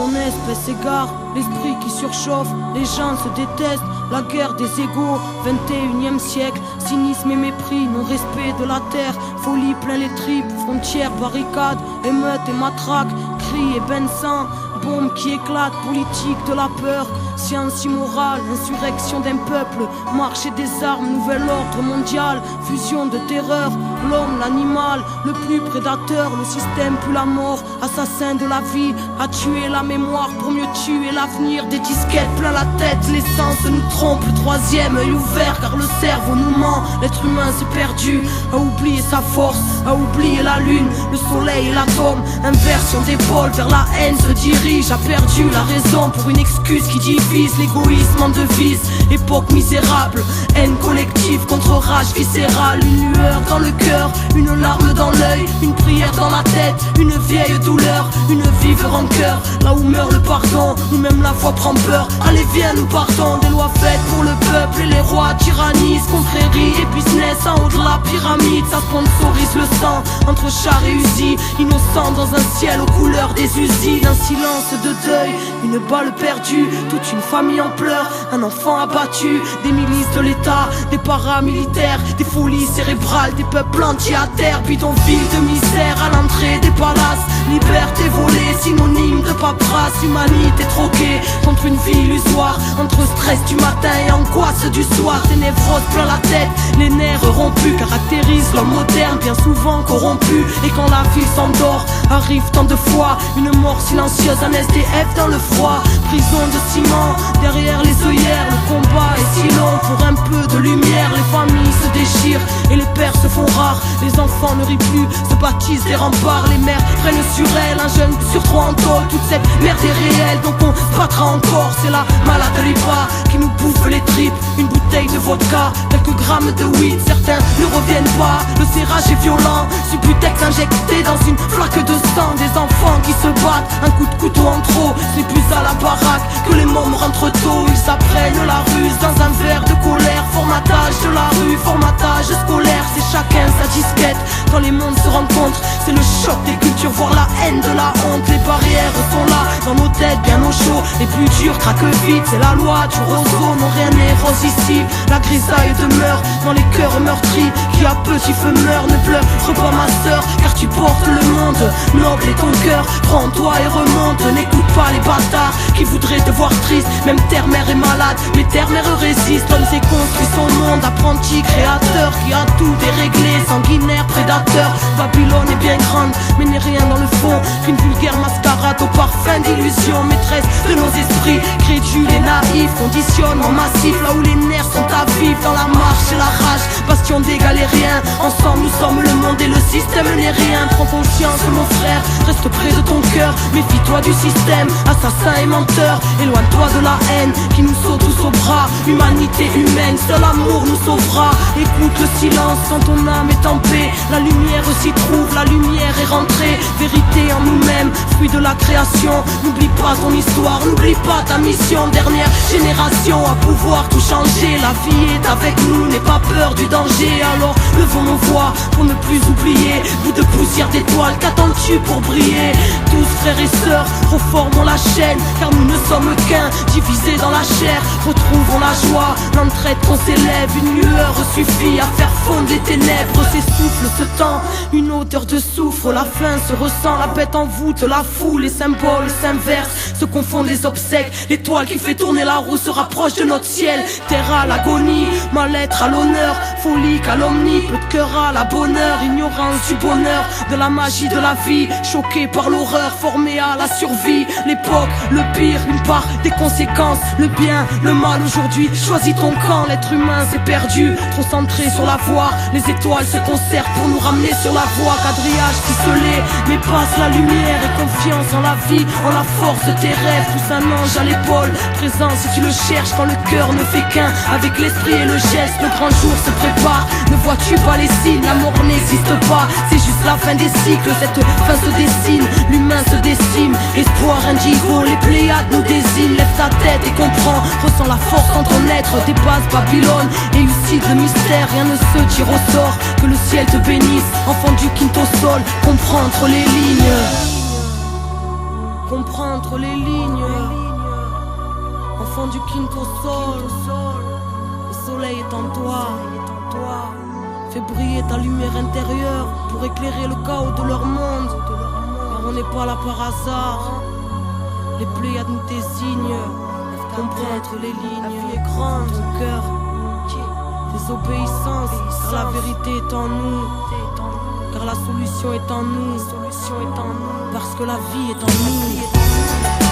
en espèces égare, l'esprit qui surchauffe, les gens se détestent, la guerre des égaux, 21e siècle, cynisme et mépris, non-respect de la terre, folie plein les tripes, frontières, barricades, émeutes et matraques, cris et bains de sang, bombes qui éclatent, politique de la peur, science immorale, insurrection d'un peuple, marché des armes, nouvel ordre mondial, fusion de terreur, l'homme, l'animal, le plus prédateur, le système plus la mort, assassin de la vie, a tué la mémoire pour mieux tuer l'avenir, des disquettes plein la tête, l'essence nous trompe, le troisième œil ouvert car le cerveau nous ment, l'être humain s'est perdu, a oublié sa force, a oublié la lune, le soleil et l'atome, inversion d'épaule vers la haine se dirige, a perdu la raison pour une excuse qui divise, l'égoïsme en devise, époque misérable, haine collective contre rage viscérale, une lueur dans le cœur, une larme dans l'œil, une prière dans la tête, une vieille douleur, une vive rancœur, là où meurt le pardon, où même la foi prend peur, allez viens nous partons, des lois faites pour le peuple et les rois tyrannisent, confréries et business en haut de la pyramide, ça sponsorise le sang, entre chars et usines, innocents dans un ciel aux couleurs des usines, un silence de deuil, une balle perdue, toute une famille en pleurs, un enfant abattu, des milices de l'État, des paramilitaires, des folies cérébrales, des peuples entiers à terre, bidonville de misère à l'entrée des palaces, liberté volée, synonyme de paperasse, humanité troquée contre une vie illusoire, entre stress du matin et angoisse du soir, des névroses plein la tête, les nerfs rompus caractérisent l'homme moderne, bien souvent corrompu, et quand la ville s'endort, arrive tant de fois une mort silencieuse, un SDF dans le froid, prison de ciment, derrière les œillères, le combat est si long, pour un peu de lumière, les familles se déchirent et les pères se font rares, les enfants ne rient plus, se baptisent des remparts, les mères prennent sur elles, un jeune sur trois en tôle, toute cette merde est réelle, donc on se battra encore, c'est la malade ripa qui nous bouffe les tripes, une bouteille de vodka, quelques grammes de weed, certains ne reviennent pas, le serrage est violent, Subutex injecté dans une flaque de sang, des enfants qui se battent, un coup de couteau en trop, c'est plus à la baraque que les mômes rentrent tôt, ils apprennent la ruse dans un verre de colère, formatage de la rue, formatage scolaire, c'est chacun sa disquette, quand les mondes se rencontrent, c'est le choc des cultures, voire la haine de la honte, les barrières sont là, dans nos têtes bien au chaud, les plus durs craquent vite, c'est la loi du roseau, non rien n'est rose ici, la grisaille demeure dans les cœurs meurtris, qui à petit feu meurt, ne pleure pas ma sœur, car tu portes le monde, noble est ton cœur, prends-toi et remonte, n'écoute pas les bâtards, qui voudraient te voir triste, même terre-mère est malade, mais terre-mère résiste, l'homme s'est construit son monde, apprenti créateur, qui a tout déréglé, sanguinaire, prédateur, Babylone est bien grande, mais n'est rien dans le fond, qu'une vulgaire mascarade au parfum d'illusion, maîtresse de nos esprits, crédules et naïfs, conditionnement massif, là où les nerfs sont à vivre, dans la marche et la rage, bastion d'égal et rien, ensemble nous sommes le monde et le système n'est rien, prends conscience mon frère, reste près de ton cœur, méfie-toi du système, assassin et menteur, éloigne-toi de la haine, qui nous saute tous au bras, humanité humaine, seul amour nous sauvera, écoute le silence quand ton âme est en paix, la lumière s'y trouve, la lumière est rentrée, vérité en nous-mêmes, fruit de la création, n'oublie pas ton histoire, n'oublie pas ta mission, dernière génération à pouvoir tout changer, la vie est avec nous, n'aie pas peur du danger, alors levons nos voix pour ne plus oublier, bout de poussière d'étoiles, qu'attends-tu pour briller, tous frères et sœurs, reformons la chaîne, car nous ne sommes qu'un, divisés dans la chair, retrouvons la joie, l'entraide qu'on s'élève, une lueur suffit à faire fondre les ténèbres, s'essouffle ce temps, une odeur de soufre, la faim se ressent, la bête en voûte, la foule, les symboles s'inversent, se confondent les obsèques, l'étoile qui fait tourner la roue se rapproche de notre ciel, terre à l'agonie, mal-être à l'honneur, folie, calomnie, peu de cœur à la bonheur, ignorance du bonheur, de la magie de la vie, choqué par l'horreur, formé à la survie, l'époque, le pire, une part des conséquences, le bien, le mal aujourd'hui, choisis ton camp, l'être humain s'est perdu, trop centré sur la voie, les étoiles se concertent pour nous ramener sur la voie, quadrillage ficelé, mais passe la lumière et confiance en la vie, en la force de tes rêves, pousse un ange à l'épaule, présent si tu le cherches quand le cœur ne fait qu'un, avec l'esprit et le geste, le grand jour se prépare, ne vois-tu pas les signes, la mort n'existe pas, c'est juste la fin des cycles, cette fin se dessine, l'humain se décime, espoir indigo, les Pléiades nous désignent, lève ta tête et comprends, ressens la force en ton être, dépasse Babylone, élucide le mystère, rien ne se tire au sort, que le ciel te bénisse, enfant du quinto sol, comprends entre les lignes. comprendre les lignes. Enfant du quinto sol, le soleil est en toi. Fais briller ta lumière intérieure pour éclairer le chaos de leur monde. Car on n'est pas là par hasard. Les Pléiades nous désignent. Comprendre les lignes. La vie est grande, ton cœur. Désobéissance, car la vérité est en nous. Car la solution est en nous. Parce que la vie est en nous.